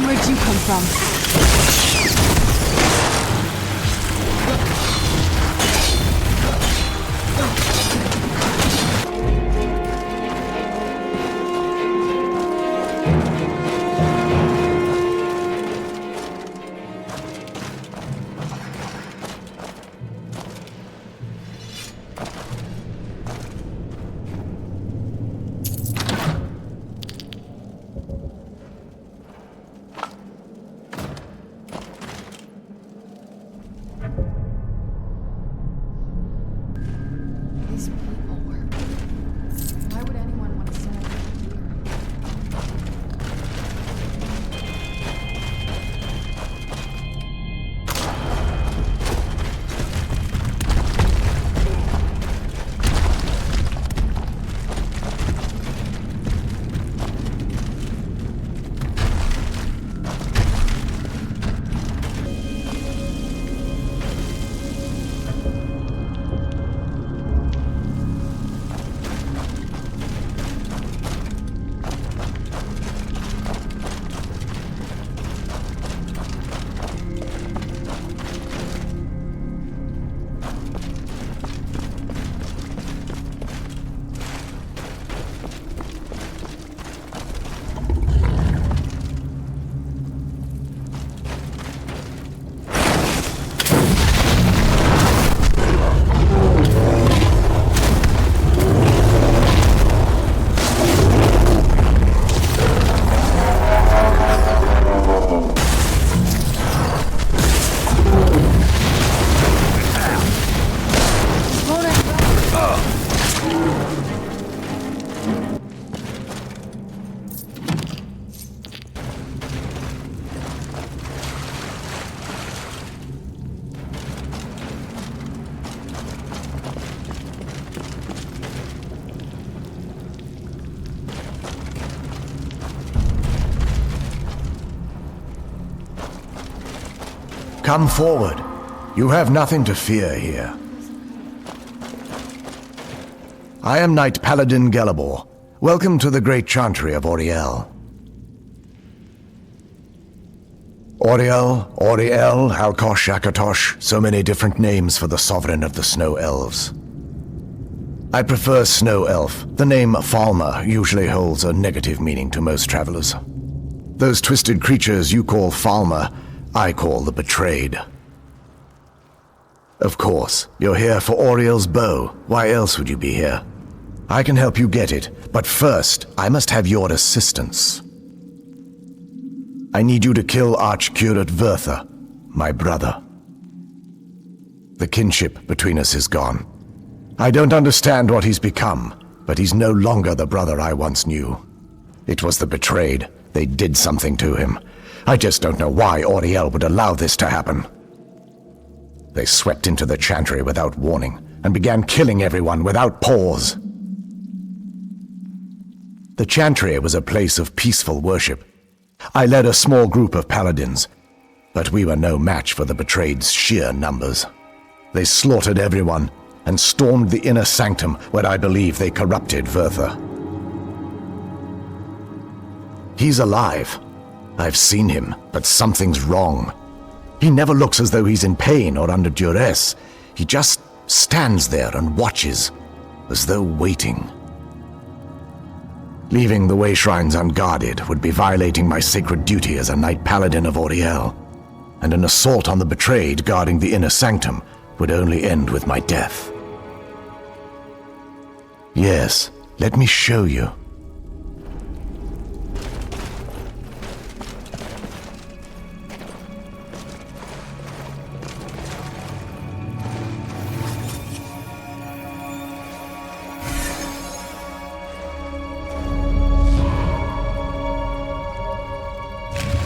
Where'd you come from? Come forward. You have nothing to fear here. I am Knight-Paladin Gelebor. Welcome to the great chantry of Auriel. Auriel, Alkosh, Akatosh, so many different names for the sovereign of the Snow Elves. I prefer Snow Elf. The name Falmer usually holds a negative meaning to most travelers. Those twisted creatures you call Falmer, I call the Betrayed. Of course, you're here for Auriel's bow. Why else would you be here? I can help you get it, but first, I must have your assistance. I need you to kill Arch-Curate Vyrthur, my brother. The kinship between us is gone. I don't understand what he's become, but he's no longer the brother I once knew. It was the betrayed. They did something to him. I just don't know why Auriel would allow this to happen. They swept into the chantry without warning and began killing everyone without pause. The chantry was a place of peaceful worship. I led a small group of paladins, but we were no match for the betrayed's sheer numbers. They slaughtered everyone and stormed the inner sanctum where I believe they corrupted Vyrthur. He's alive. I've seen him, but something's wrong. He never looks as though he's in pain or under duress. He just stands there and watches, as though waiting. Leaving the Wayshrines unguarded would be violating my sacred duty as a Knight-Paladin of Auriel, and an assault on the betrayed guarding the inner sanctum would only end with my death. Yes, let me show you.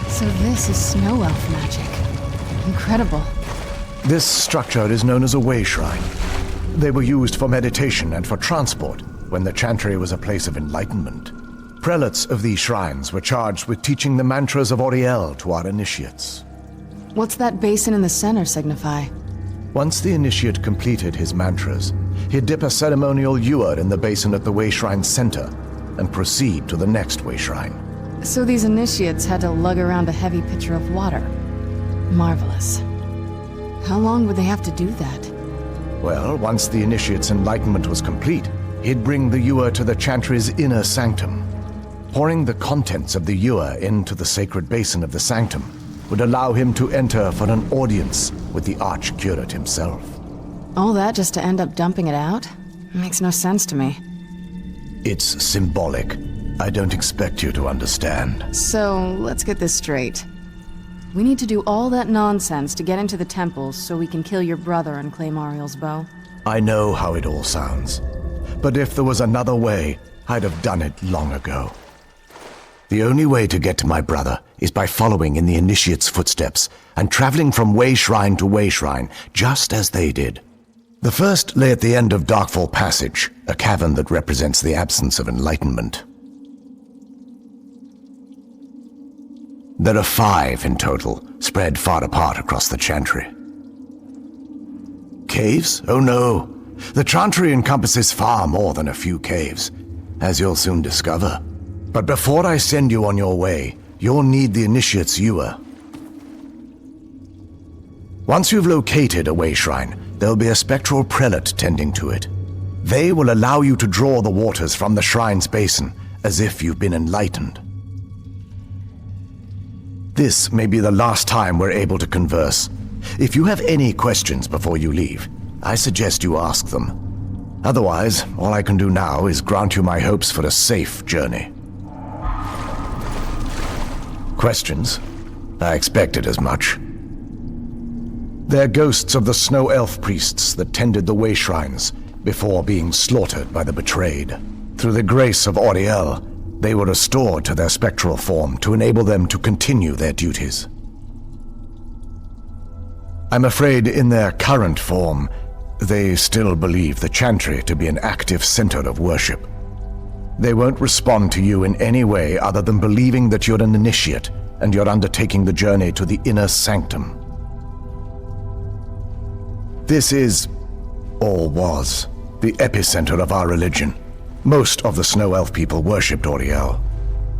So this is snow elf magic. Incredible. This structure is known as a Wayshrine. They were used for meditation and for transport when the chantry was a place of enlightenment. Prelates of these shrines were charged with teaching the mantras of Auriel to our initiates. What's that basin in the center signify? Once the initiate completed his mantras, he'd dip a ceremonial Ewer in the basin at the Wayshrine's center and proceed to the next Wayshrine. So these initiates had to lug around a heavy pitcher of water. Marvelous. How long would they have to do that? Well, once the initiate's enlightenment was complete, he'd bring the Ewer to the chantry's inner sanctum. Pouring the contents of the Ewer into the sacred basin of the sanctum would allow him to enter for an audience with the Arch-Curate himself. All that just to end up dumping it out? Makes no sense to me. It's symbolic. I don't expect you to understand. So, let's get this straight. We need to do all that nonsense to get into the temples so we can kill your brother and claim Auriel's bow? I know how it all sounds. But if there was another way, I'd have done it long ago. The only way to get to my brother is by following in the initiate's footsteps and traveling from Wayshrine to Wayshrine, just as they did. The first lay at the end of Darkfall Passage, a cavern that represents the absence of enlightenment. There are 5 in total, spread far apart across the chantry. Caves? Oh no. The chantry encompasses far more than a few caves, as you'll soon discover. But before I send you on your way, you'll need the initiate's Ewer. Once you've located a Wayshrine, there'll be a spectral prelate tending to it. They will allow you to draw the waters from the shrine's basin, as if you've been enlightened. This may be the last time we're able to converse. If you have any questions before you leave, I suggest you ask them. Otherwise, all I can do now is grant you my hopes for a safe journey. Questions? I expected as much. They're ghosts of the snow elf priests that tended the Wayshrines before being slaughtered by the betrayed. Through the grace of Auriel, they were restored to their spectral form to enable them to continue their duties. I'm afraid in their current form, they still believe the chantry to be an active center of worship. They won't respond to you in any way other than believing that you're an initiate and you're undertaking the journey to the inner sanctum. This is, or was, the epicenter of our religion. Most of the Snow Elf people worshipped Auriel.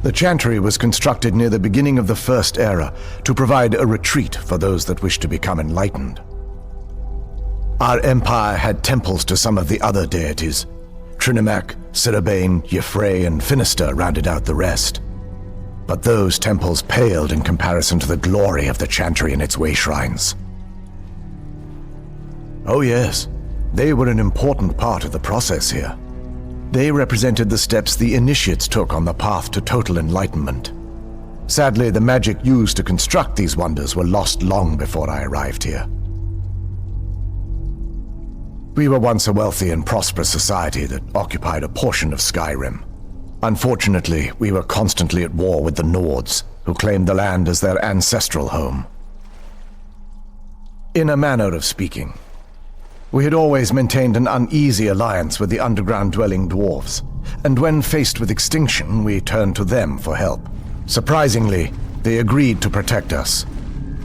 The chantry was constructed near the beginning of the First Era to provide a retreat for those that wished to become enlightened. Our empire had temples to some of the other deities. Trinimac, Sirabane, Y'ffre, and Finister rounded out the rest. But those temples paled in comparison to the glory of the chantry and its Wayshrines. Oh yes, they were an important part of the process here. They represented the steps the initiates took on the path to total enlightenment. Sadly, the magic used to construct these wonders were lost long before I arrived here. We were once a wealthy and prosperous society that occupied a portion of Skyrim. Unfortunately, we were constantly at war with the Nords, who claimed the land as their ancestral home. In a manner of speaking, we had always maintained an uneasy alliance with the underground-dwelling dwarves, and when faced with extinction, we turned to them for help. Surprisingly, they agreed to protect us,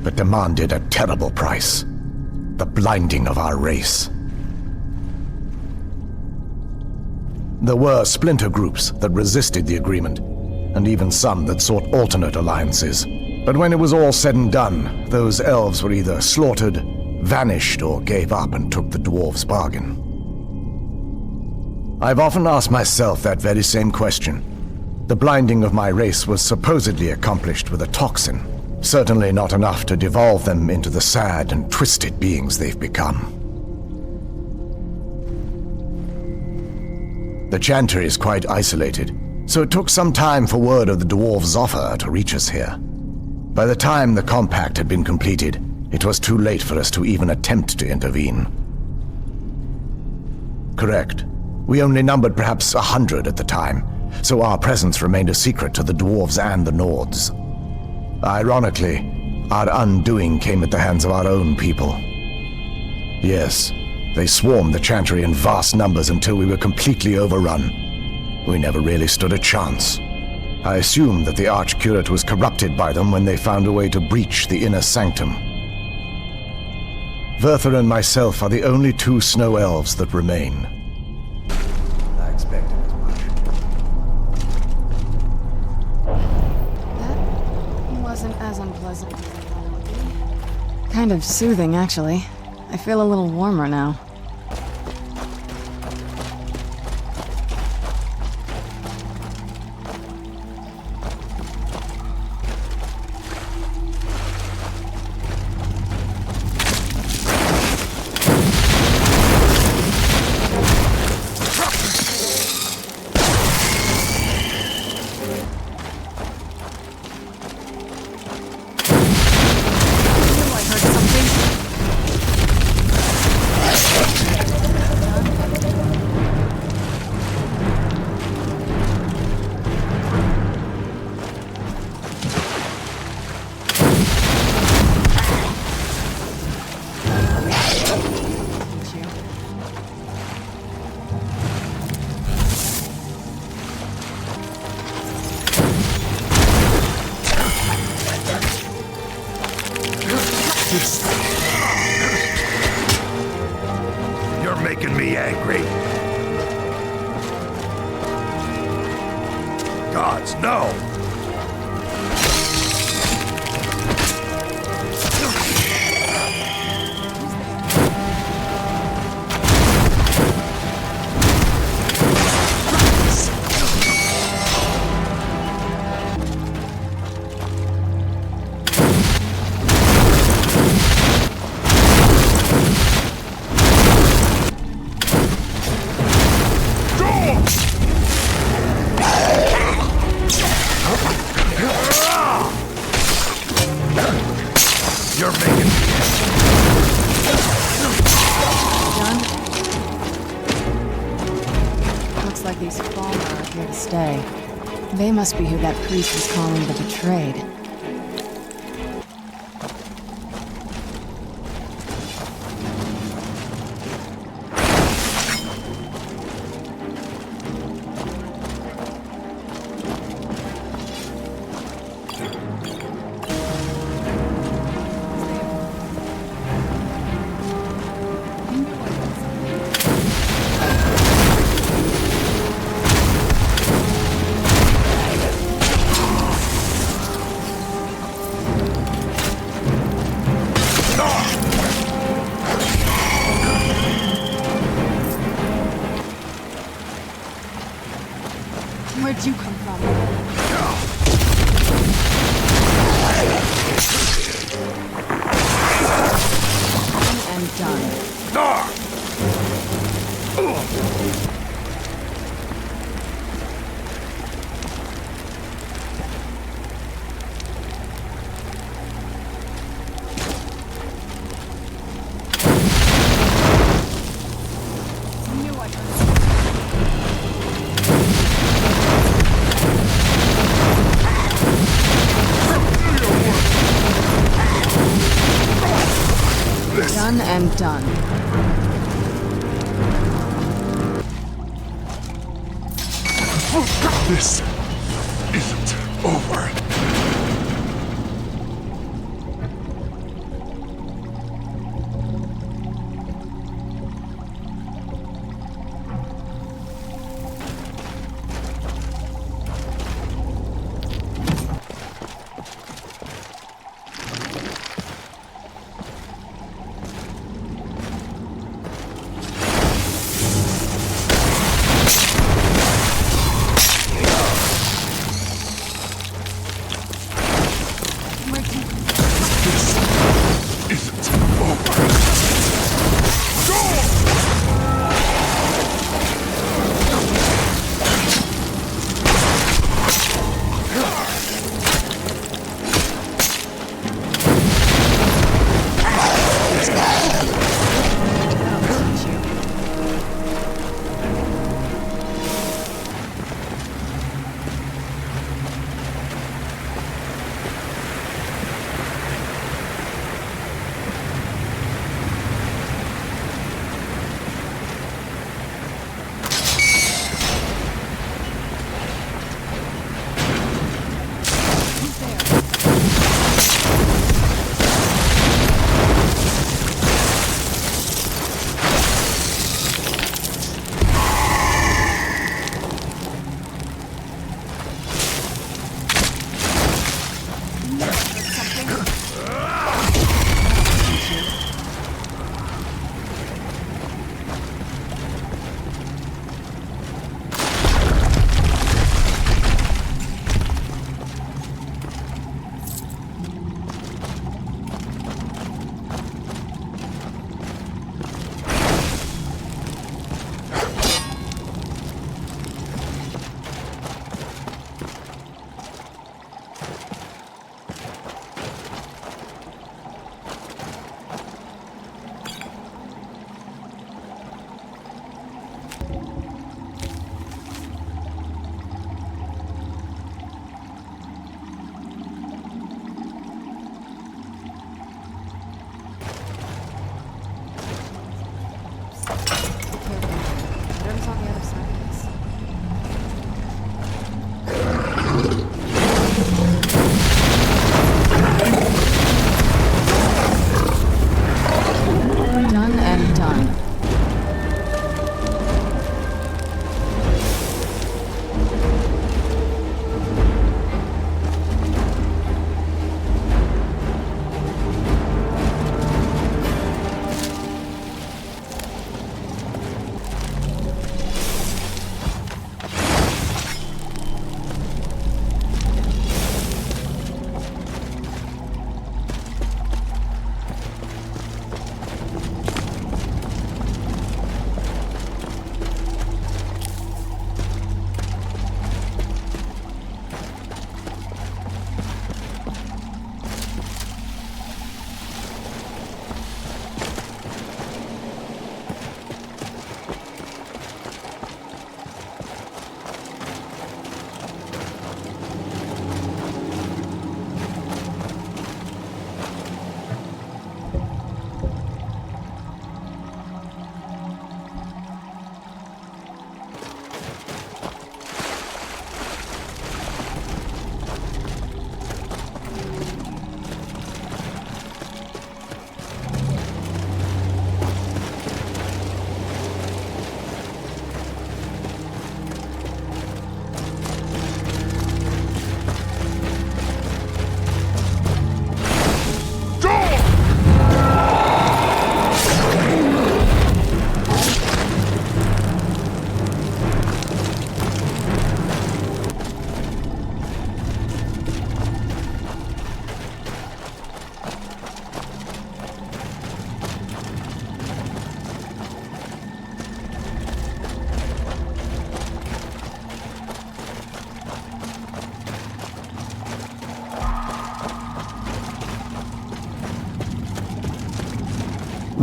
but demanded a terrible price: the blinding of our race. There were splinter groups that resisted the agreement, and even some that sought alternate alliances. But when it was all said and done, those elves were either slaughtered, vanished, or gave up and took the dwarves' bargain. I've often asked myself that very same question. The blinding of my race was supposedly accomplished with a toxin, certainly not enough to devolve them into the sad and twisted beings they've become. The Chantry is quite isolated, so it took some time for word of the dwarves' offer to reach us here. By the time the compact had been completed, it was too late for us to even attempt to intervene. Correct. We only numbered perhaps 100 at the time, so our presence remained a secret to the dwarves and the Nords. Ironically, our undoing came at the hands of our own people. Yes, they swarmed the Chantry in vast numbers until we were completely overrun. We never really stood a chance. I assume that the Arch-Curate was corrupted by them when they found a way to breach the inner Sanctum. Vyrthur and myself are the only two snow elves that remain. I expected as much. That wasn't as unpleasant as I thought it would be. Kind of soothing, actually. I feel a little warmer now. You're making me angry. Gods, no! You're making me Done? Looks like these Falmer are here to stay. They must be who that priest was calling the betrayed. Where'd you come from? And done. and done. This isn't over.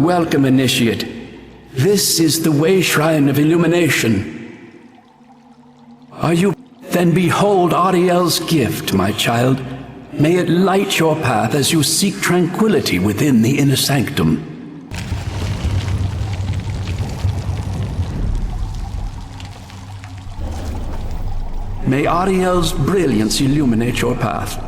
Welcome, Initiate. This is the Wayshrine of Illumination. Are you? Then behold Auriel's gift, my child. May it light your path as you seek tranquility within the inner sanctum. May Auriel's brilliance illuminate your path.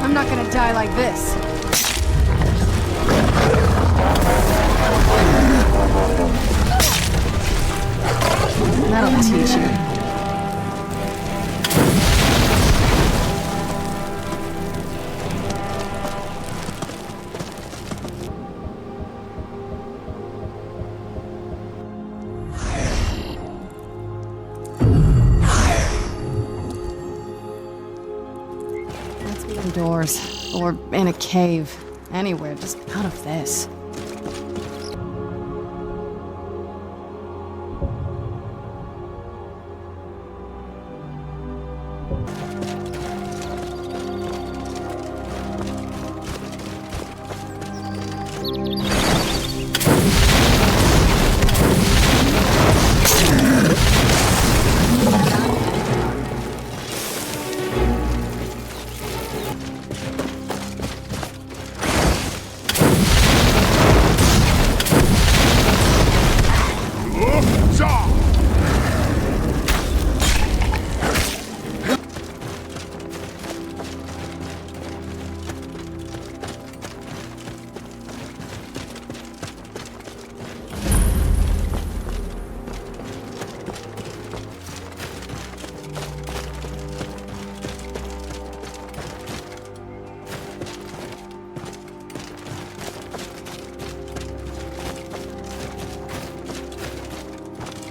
I'm not gonna die like this. That'll teach you. Indoors, or in a cave. Anywhere, just out of this.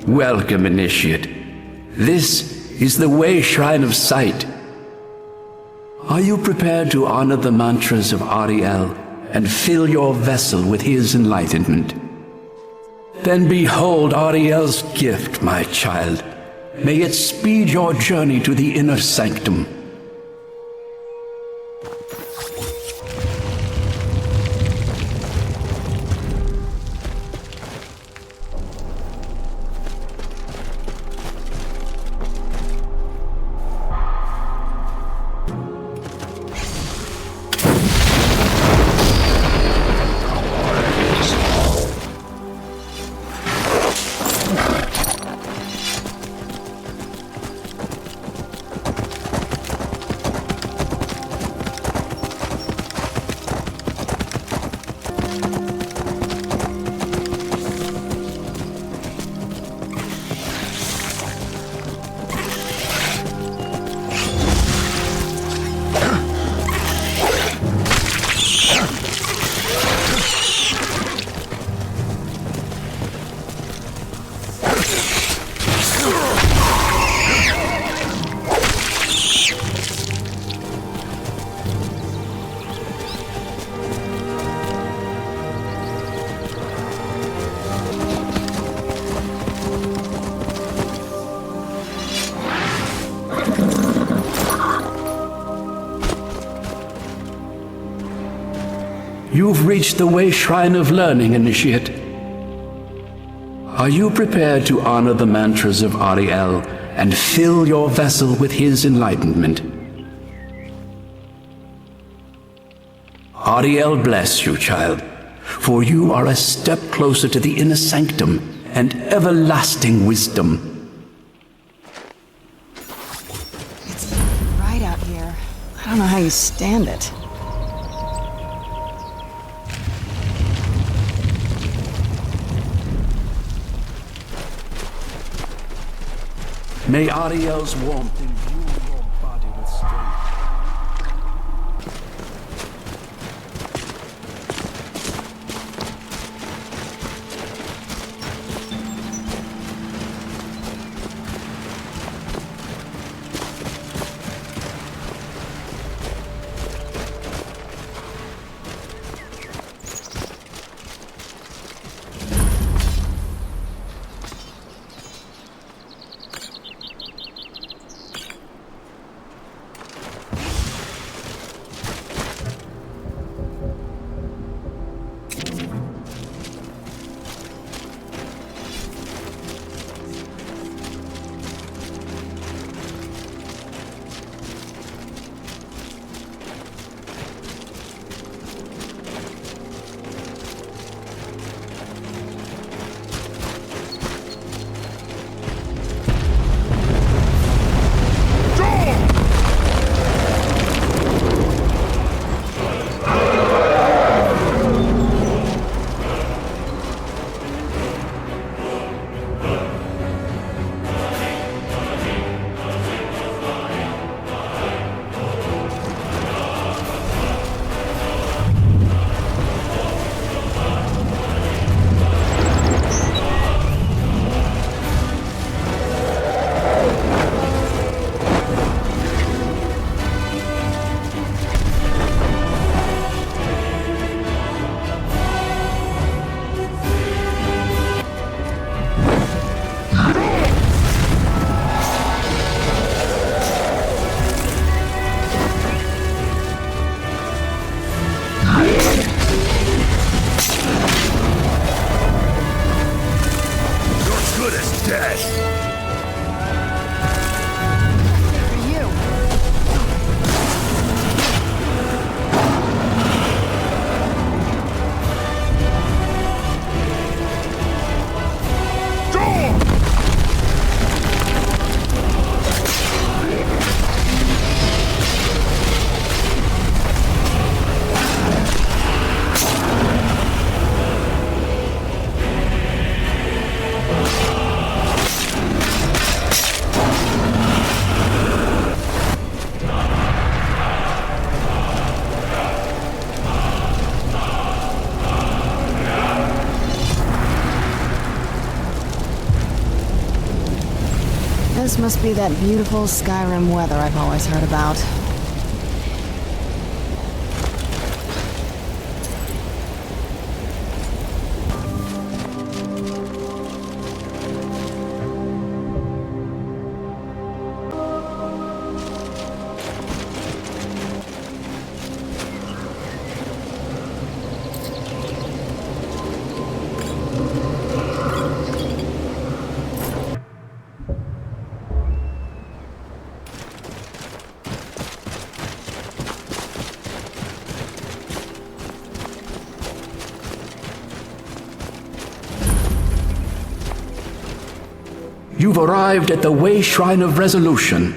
Welcome, Initiate. This is the Wayshrine of Sight. Are you prepared to honor the mantras of Auriel and fill your vessel with his enlightenment? Then behold Auriel's gift, my child. May it speed your journey to the inner sanctum. You've reached the Wayshrine of Learning, Initiate. Are you prepared to honor the mantras of Auriel and fill your vessel with his enlightenment? Auriel bless you, child, for you are a step closer to the inner sanctum and everlasting wisdom. It's right out here. I don't know how you stand it. May Auriel's warmth imbue your body with strength. This must be that beautiful Skyrim weather I've always heard about. You've arrived at the Wayshrine of Resolution.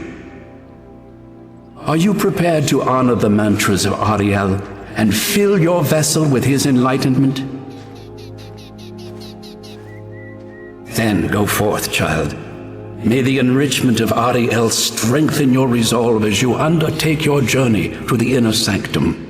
Are you prepared to honor the mantras of Auriel and fill your vessel with his enlightenment? Then go forth, child. May the enrichment of Auriel strengthen your resolve as you undertake your journey to the inner sanctum.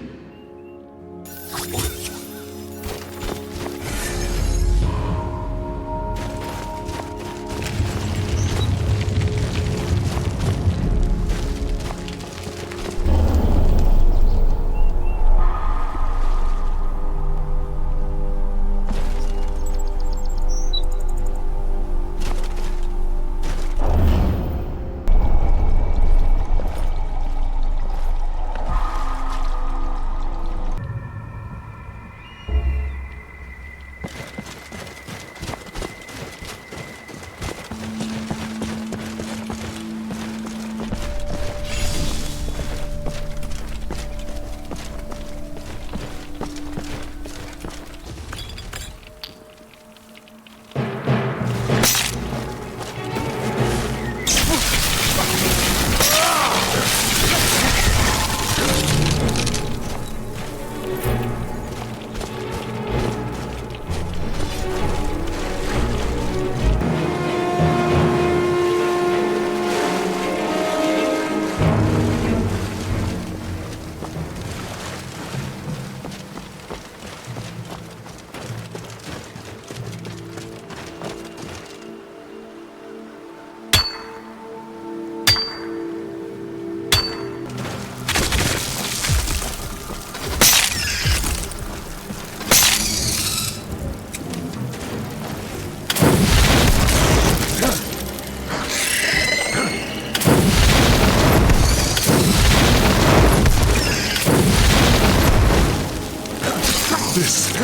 this.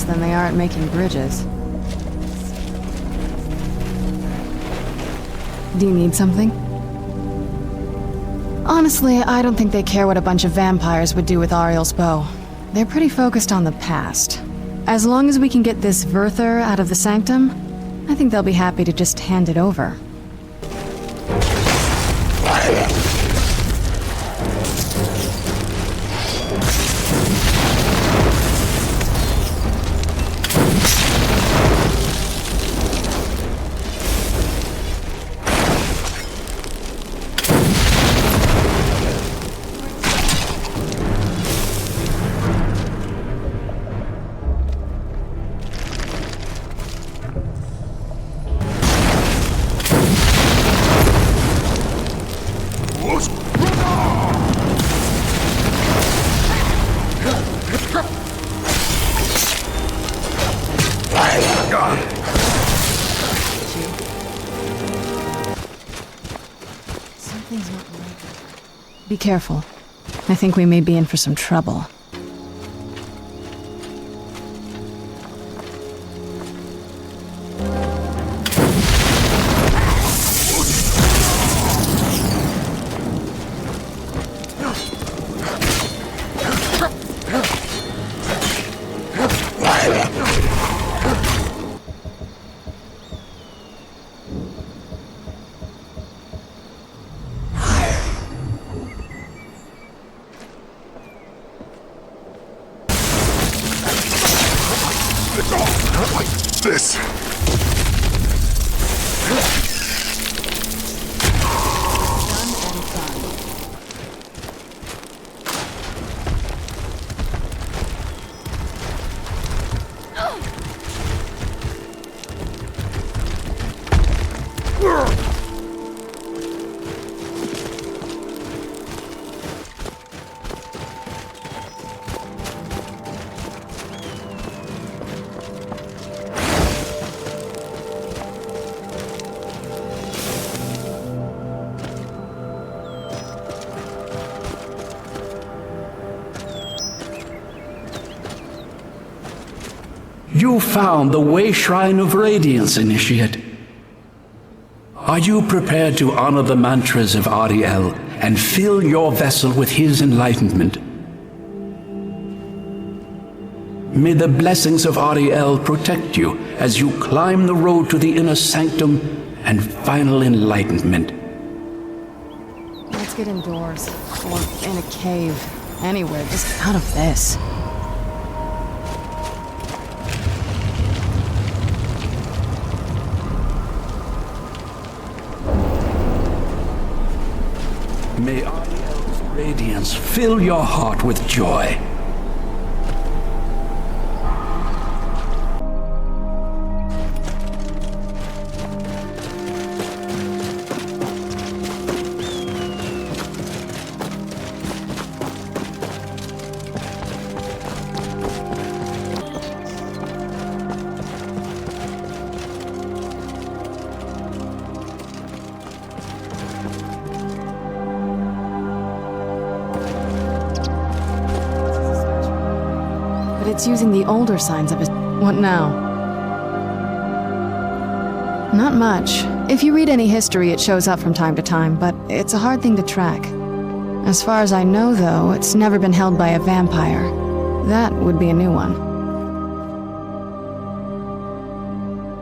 Then they aren't making bridges. Do you need something? Honestly, I don't think they care what a bunch of vampires would do with Auriel's bow. They're pretty focused on the past. As long as we can get this Vyrthur out of the Sanctum, I think they'll be happy to just hand it over. Be careful. I think we may be in for some trouble. This. You found the Wayshrine of Radiance, Initiate. Are you prepared to honor the mantras of Auriel and fill your vessel with his enlightenment? May the blessings of Auriel protect you as you climb the road to the inner sanctum and final enlightenment. Let's get indoors, or in a cave, anywhere, just out of this. May Auriel's radiance fill your heart with joy. but it's using the older signs of a... What now? Not much. If you read any history, it shows up from time to time, but it's a hard thing to track. As far as I know, though, it's never been held by a vampire. That would be a new one.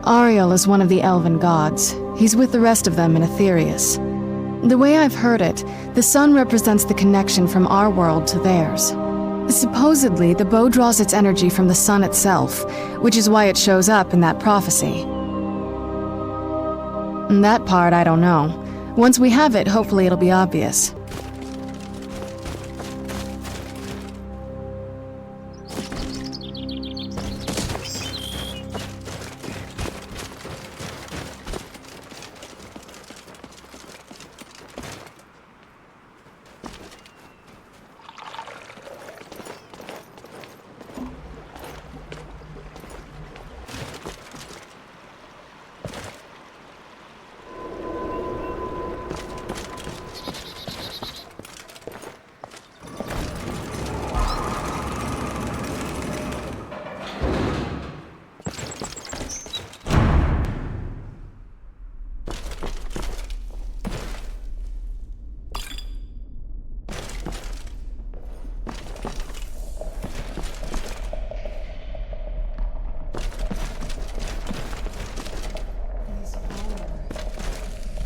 Auriel is one of the elven gods. He's with the rest of them in Aetherius. The way I've heard it, the sun represents the connection from our world to theirs. Supposedly, the bow draws its energy from the sun itself, which is why it shows up in that prophecy. That part, I don't know. Once we have it, hopefully it'll be obvious.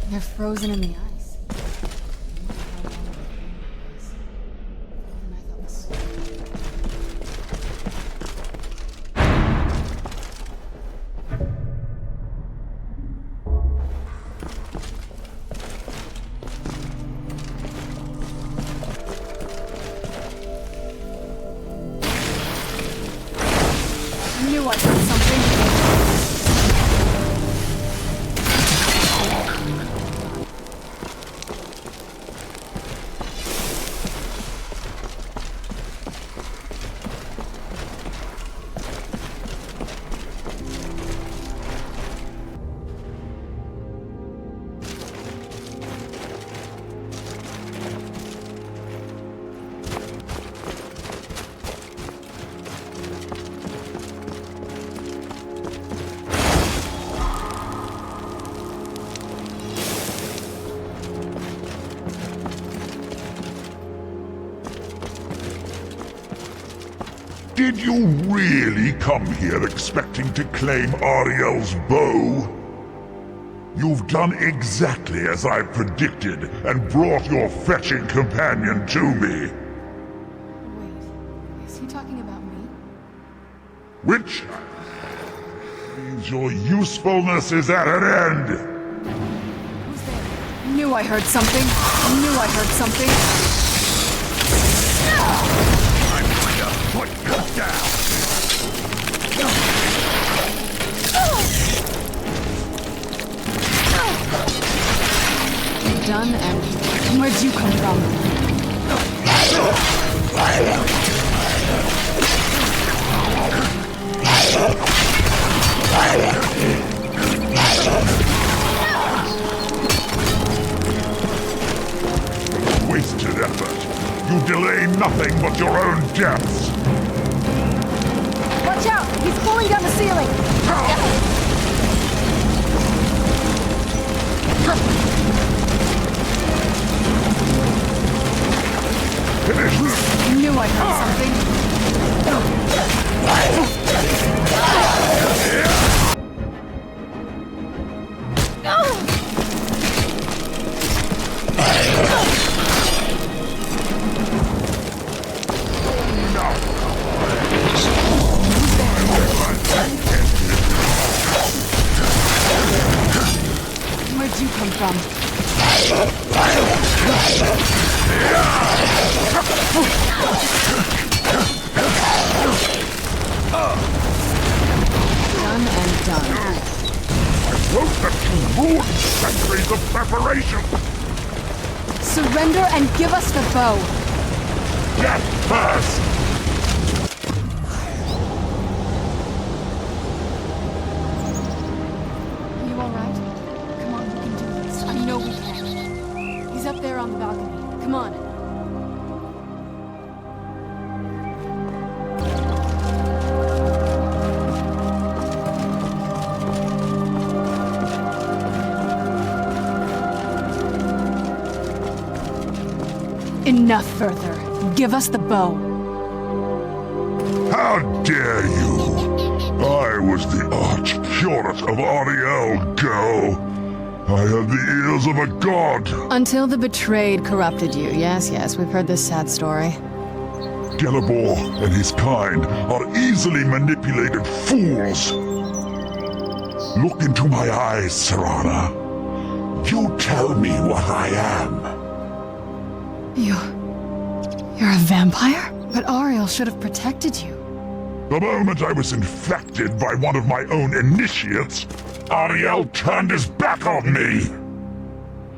They're frozen in the ice. I knew I heard something. Did you really come here expecting to claim Auriel's bow? You've done exactly as I predicted and brought your fetching companion to me. Wait, is he talking about me? Which means your usefulness is at an end. Who's there? I knew I heard something. I knew I heard something. I'm going to put you down. Done and... Where'd you come from? Wasted effort. You delay nothing but your own deaths. Watch out! He's pulling down the ceiling! I knew I heard something. Where'd you come from? Done and done. I won't let you ruin centuries of preparation. Surrender and give us the bow. Death first. You alright? Come on, we can do this. I know we can. He's up there on the balcony. Come on. Enough, Vyrthur. Give us the bow. How dare you! I was the Arch-Curate of Auriel, girl. I had the ears of a god. Until the betrayed corrupted you. Yes, we've heard this sad story. Gelebor and his kind are easily manipulated fools. Look into my eyes, Serana. You tell me what I am. You're a vampire? But Auriel should have protected you. The moment I was infected by one of my own initiates, Auriel turned his back on me.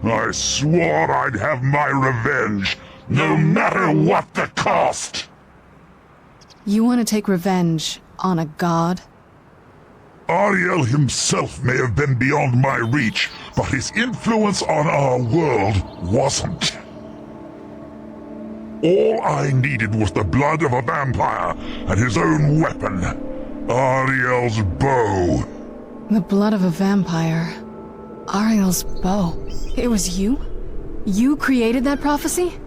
I swore I'd have my revenge, no matter what the cost. You want to take revenge on a god? Auriel himself may have been beyond my reach, but his influence on our world wasn't. All I needed was the blood of a vampire and his own weapon, Auriel's bow. The blood of a vampire. Auriel's bow. It was you? You created that prophecy?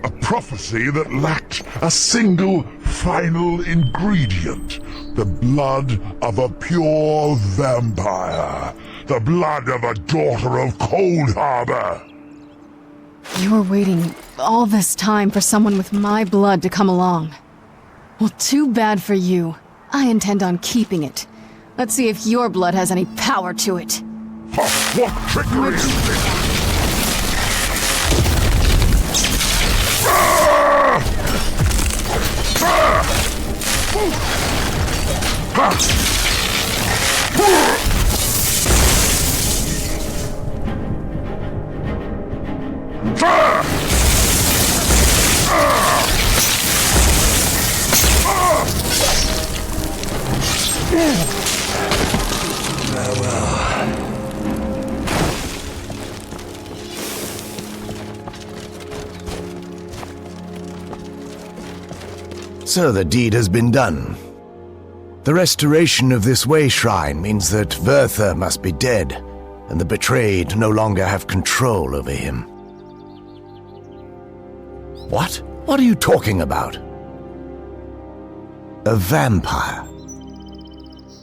A prophecy that lacked a single final ingredient. The blood of a pure vampire. The blood of a daughter of Cold Harbor. You were waiting all this time for someone with my blood to come along. Well, too bad for you. I intend on keeping it. Let's see if your blood has any power to it. What trickery is this? So the deed has been done. The restoration of this Wayshrine means that Vyrthur must be dead, and the betrayed no longer have control over him. What? What are you talking about? A vampire.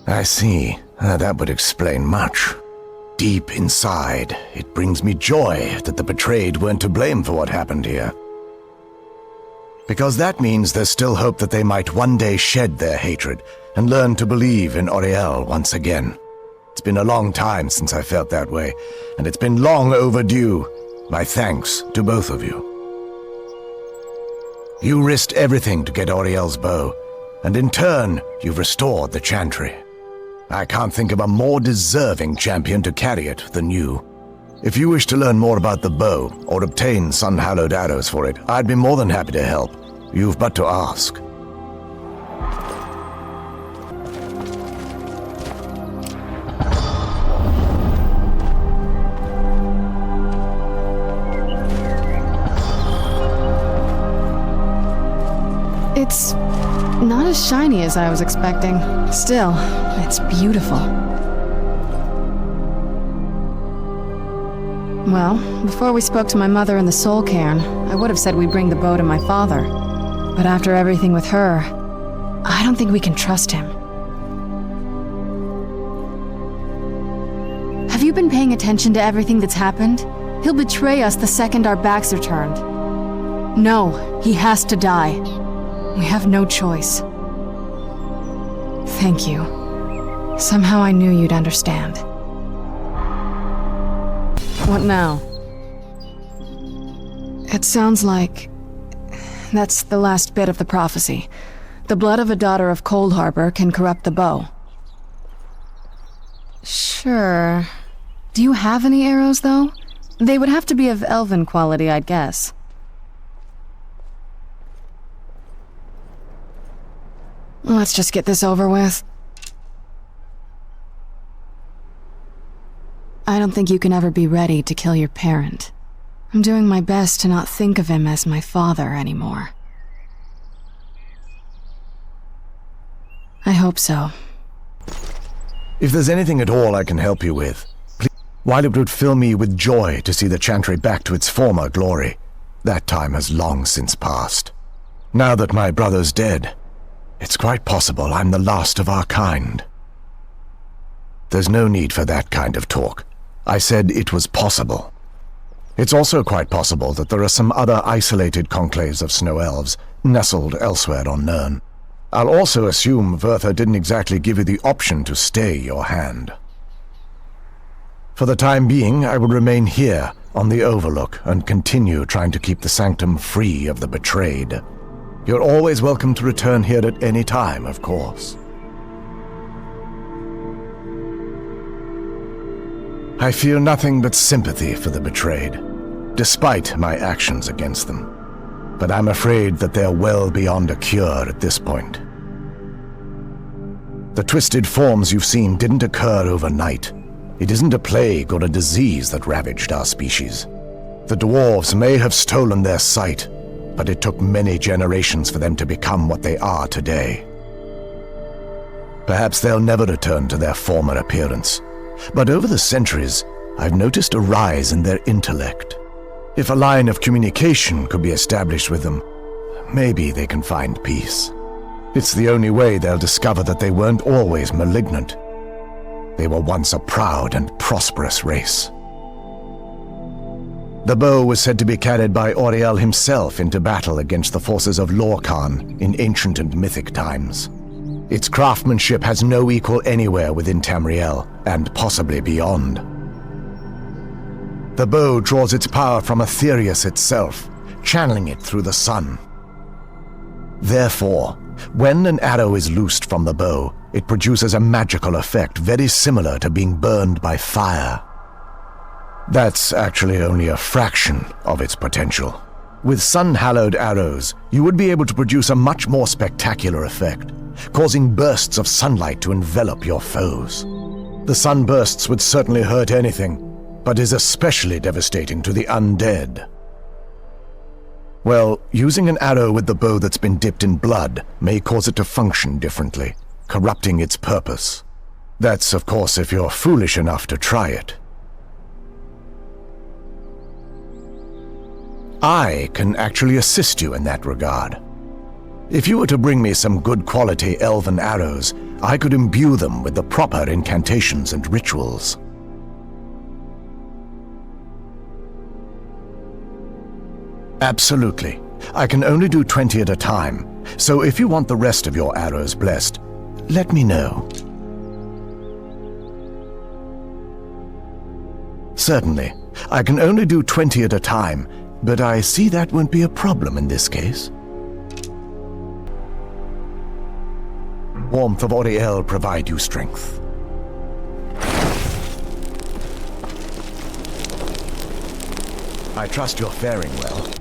I see. That would explain much. Deep inside, it brings me joy that the betrayed weren't to blame for what happened here. Because that means there's still hope that they might one day shed their hatred and learn to believe in Auriel once again. It's been a long time since I felt that way, and it's been long overdue. My thanks to both of you. You risked everything to get Auriel's bow, and in turn, you've restored the Chantry. I can't think of a more deserving champion to carry it than you. If you wish to learn more about the bow, or obtain sun-hallowed arrows for it, I'd be more than happy to help. You've but to ask. It's not as shiny as I was expecting. Still, it's beautiful. Well, before we spoke to my mother in the Soul Cairn, I would have said we bring the bow to my father. But after everything with her, I don't think we can trust him. Have you been paying attention to everything that's happened? He'll betray us the second our backs are turned. No, he has to die. We have no choice. Thank you. Somehow I knew you'd understand. What now? It sounds like that's the last bit of the prophecy. The blood of a daughter of Cold Harbor can corrupt the bow. Sure. Do you have any arrows, though? They would have to be of elven quality, I'd guess. Let's just get this over with. I don't think you can ever be ready to kill your parent. I'm doing my best to not think of him as my father anymore. I hope so. If there's anything at all I can help you with, please, while it would fill me with joy to see the Chantry back to its former glory, that time has long since passed. Now that my brother's dead, it's quite possible I'm the last of our kind. There's no need for that kind of talk. I said it was possible. It's also quite possible that there are some other isolated conclaves of snow elves nestled elsewhere on Nirn. I'll also assume Vyrthur didn't exactly give you the option to stay your hand. For the time being, I will remain here on the Overlook and continue trying to keep the Sanctum free of the betrayed. You're always welcome to return here at any time, of course. I feel nothing but sympathy for the betrayed, despite my actions against them. But I'm afraid that they're well beyond a cure at this point. The twisted forms you've seen didn't occur overnight. It isn't a plague or a disease that ravaged our species. The dwarves may have stolen their sight, but it took many generations for them to become what they are today. Perhaps they'll never return to their former appearance, but over the centuries, I've noticed a rise in their intellect. If a line of communication could be established with them, maybe they can find peace. It's the only way they'll discover that they weren't always malignant. They were once a proud and prosperous race. The bow was said to be carried by Auriel himself into battle against the forces of Lorkhan in ancient and mythic times. Its craftsmanship has no equal anywhere within Tamriel, and possibly beyond. The bow draws its power from Aetherius itself, channeling it through the sun. Therefore, when an arrow is loosed from the bow, it produces a magical effect very similar to being burned by fire. That's actually only a fraction of its potential. With sun-hallowed arrows, you would be able to produce a much more spectacular effect, causing bursts of sunlight to envelop your foes. The sunbursts would certainly hurt anything, but is especially devastating to the undead. Well, using an arrow with the bow that's been dipped in blood may cause it to function differently, corrupting its purpose. That's, of course, if you're foolish enough to try it. I can actually assist you in that regard. If you were to bring me some good quality elven arrows, I could imbue them with the proper incantations and rituals. Absolutely. I can only do 20 at a time, so if you want the rest of your arrows blessed, let me know. Certainly. I can only do 20 at a time, but I see that won't be a problem in this case. Warmth of Auriel provide you strength. I trust you're faring well.